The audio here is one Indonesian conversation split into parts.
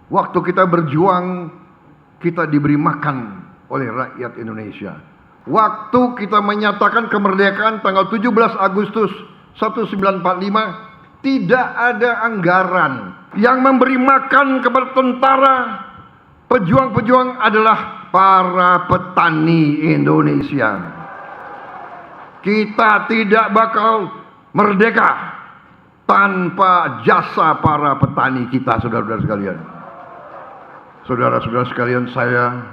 Waktu kita berjuang, kita diberi makan oleh rakyat Indonesia. Waktu kita menyatakan kemerdekaan tanggal 17 Agustus 1945, tidak ada anggaran. Yang memberi makan kepada tentara, pejuang-pejuang adalah para petani Indonesia. Kita tidak bakal merdeka tanpa jasa para petani kita, saudara-saudara sekalian. Saudara-saudara sekalian, saya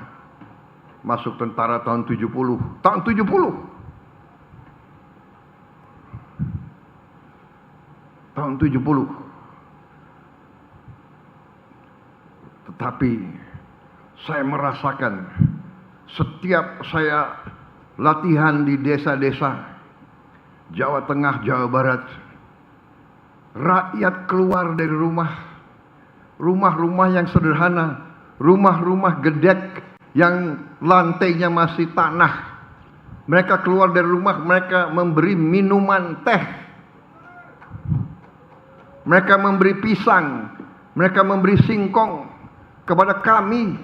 masuk tentara tahun 70. Tahun 70. Tahun 70. Tetapi saya merasakan setiap saya latihan di desa-desa Jawa Tengah, Jawa Barat, rakyat keluar dari rumah-rumah yang sederhana, rumah-rumah gedek yang lantainya masih tanah. Mereka keluar dari rumah, mereka memberi minuman teh, mereka memberi pisang, mereka memberi singkong kepada kami,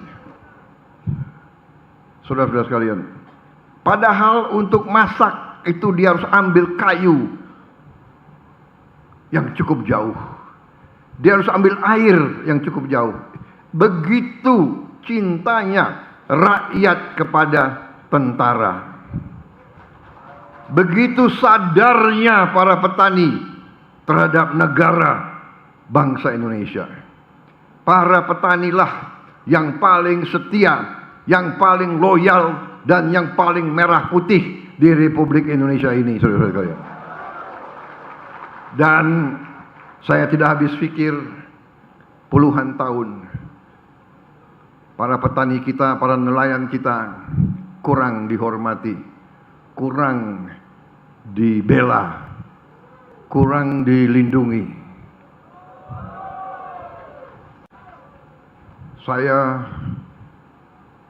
saudara-saudara sekalian. Padahal untuk masak itu dia harus ambil kayu yang cukup jauh, dia harus ambil air yang cukup jauh. Begitu cintanya rakyat kepada tentara, begitu sadarnya para petani terhadap negara bangsa Indonesia. Para petanilah yang paling setia, yang paling loyal, dan yang paling merah putih di Republik Indonesia ini, saudara-saudara sekalian. Dan saya tidak habis pikir, puluhan tahun para petani kita, para nelayan kita kurang dihormati, kurang dibela, kurang dilindungi.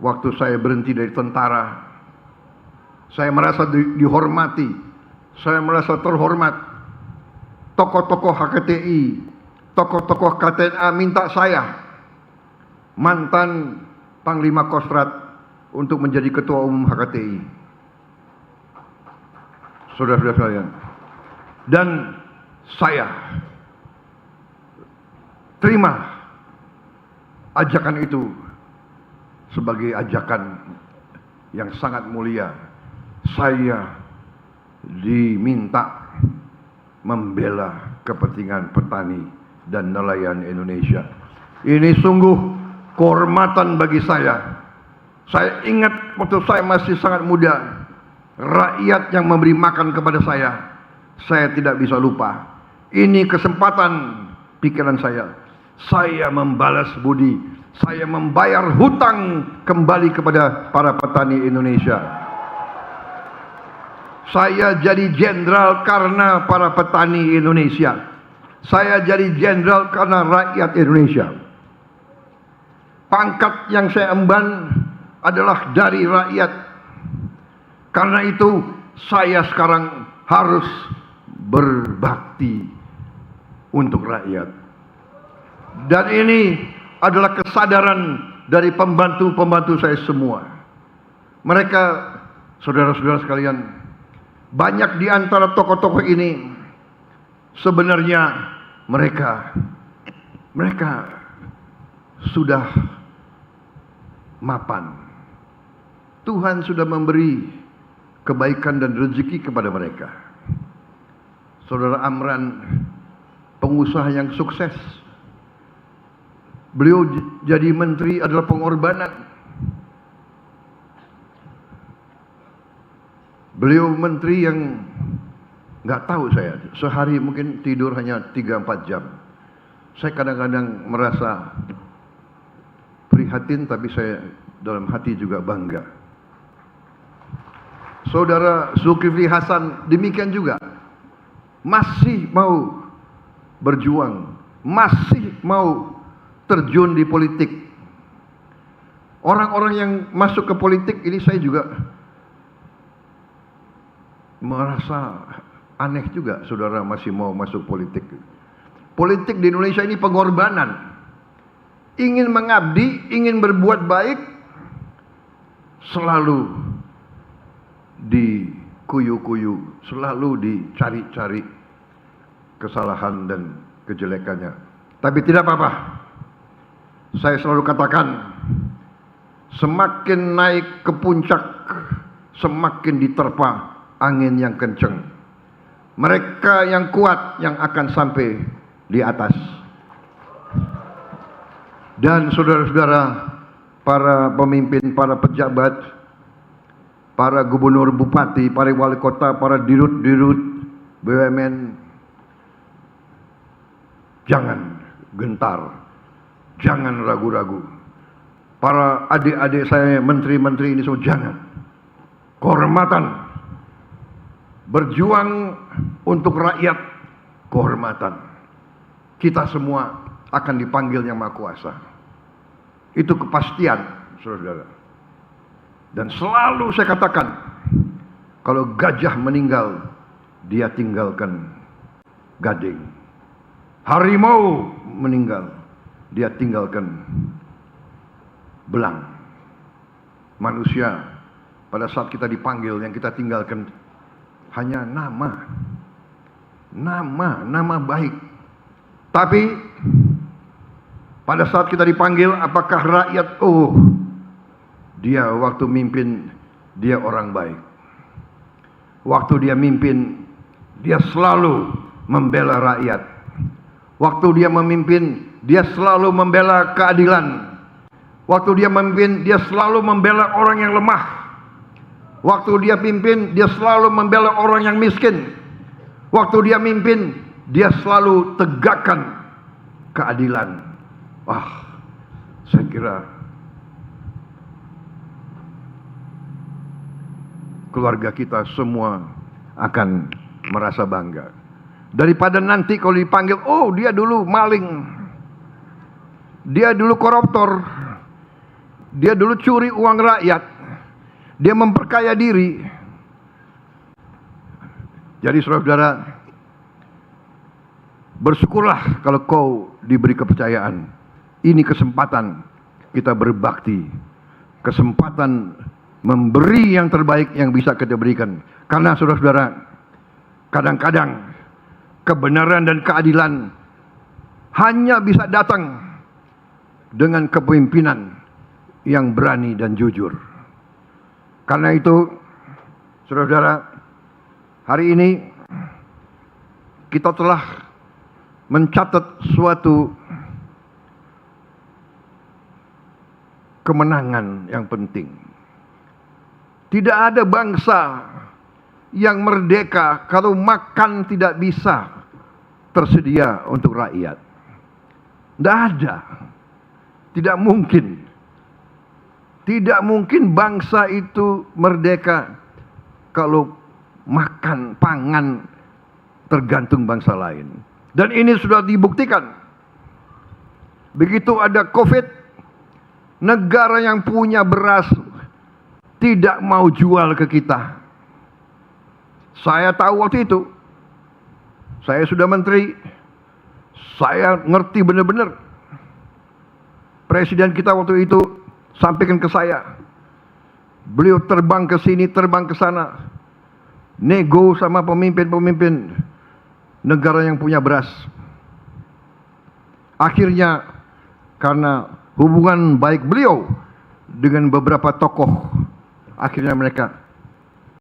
Waktu saya berhenti dari tentara, saya merasa dihormati, saya merasa terhormat. Tokoh-tokoh HKTI, tokoh-tokoh KTNA minta saya, mantan Panglima Kostrat, untuk menjadi Ketua Umum HKTI. Saudara-saudara sekalian, dan saya terima ajakan itu sebagai ajakan yang sangat mulia. Saya diminta membela kepentingan petani dan nelayan Indonesia. Ini sungguh kehormatan bagi saya. Saya ingat waktu saya masih sangat muda, rakyat yang memberi makan kepada saya tidak bisa lupa. Ini kesempatan pikiran saya. Saya membalas budi, saya membayar hutang kembali kepada para petani Indonesia. Saya jadi jenderal karena para petani Indonesia. Saya jadi jenderal karena rakyat Indonesia. Pangkat yang saya emban adalah dari rakyat. Karena itu saya sekarang harus berbakti untuk rakyat. Dan ini adalah kesadaran dari pembantu-pembantu saya semua. Mereka, saudara-saudara sekalian, banyak di antara tokoh-tokoh ini sebenarnya mereka sudah mapan. Tuhan sudah memberi kebaikan dan rezeki kepada mereka. Saudara Amran, pengusaha yang sukses. Beliau jadi menteri adalah pengorbanan. Beliau menteri yang nggak tahu saya, sehari mungkin tidur hanya 3-4 jam. Saya kadang-kadang merasa prihatin, tapi saya dalam hati juga bangga. Saudara Zulkifli Hasan demikian juga, masih mau berjuang, masih mau terjun di politik. Orang-orang yang masuk ke politik ini saya juga merasa aneh juga, saudara masih mau masuk politik. Politik di Indonesia ini pengorbanan. ingin mengabdi, ingin berbuat baik, selalu dikuyu-kuyu, selalu dicari-cari kesalahan dan kejelekannya. Tapi tidak apa-apa. Saya selalu katakan, semakin naik ke puncak, semakin diterpa angin yang kencang. Mereka yang kuat yang akan sampai di atas. Dan saudara-saudara, para pemimpin, para pejabat, para gubernur, bupati, para wali kota, para dirut-dirut BUMN, jangan gentar, jangan ragu-ragu. Para adik-adik saya, menteri-menteri ini semua, jangan. Kehormatan, berjuang untuk rakyat, kehormatan. Kita semua akan dipanggil Yang Maha Kuasa. Itu kepastian, saudara-saudara. Dan selalu saya katakan, kalau gajah meninggal, dia tinggalkan gading. Harimau meninggal, dia tinggalkan belang. Manusia, pada saat kita dipanggil, yang kita tinggalkan hanya nama. Nama baik. Tapi pada saat kita dipanggil, apakah rakyat, oh, dia waktu mimpin, dia orang baik. Waktu dia mimpin, dia selalu membela rakyat. Waktu dia memimpin, dia selalu membela keadilan. Waktu dia memimpin, dia selalu membela orang yang lemah. Waktu dia pimpin, dia selalu membela orang yang miskin. Waktu dia mimpin, dia selalu tegakkan keadilan. Saya kira keluarga kita semua akan merasa bangga. Daripada nanti kalau dipanggil, oh dia dulu maling, dia dulu koruptor, dia dulu curi uang rakyat, dia memperkaya diri. Jadi saudara-saudara, bersyukurlah kalau kau diberi kepercayaan. Ini kesempatan kita berbakti, kesempatan memberi yang terbaik yang bisa kita berikan. Karena saudara-saudara, kadang-kadang kebenaran dan keadilan hanya bisa datang dengan kepemimpinan yang berani dan jujur. Karena itu, saudara-saudara, hari ini kita telah mencatat suatu kemenangan yang penting. Tidak ada bangsa yang merdeka kalau makan tidak bisa tersedia untuk rakyat. Tidak ada. Tidak mungkin. Tidak mungkin bangsa itu merdeka kalau makan, pangan tergantung bangsa lain. Dan ini sudah dibuktikan. Begitu ada COVID, negara yang punya beras tidak mau jual ke kita. Saya tahu waktu itu. Saya sudah menteri. Saya ngerti benar-benar. Presiden kita waktu itu sampaikan ke saya. Beliau terbang ke sini, terbang ke sana. Nego sama pemimpin-pemimpin negara yang punya beras. Akhirnya karena hubungan baik beliau dengan beberapa tokoh, akhirnya mereka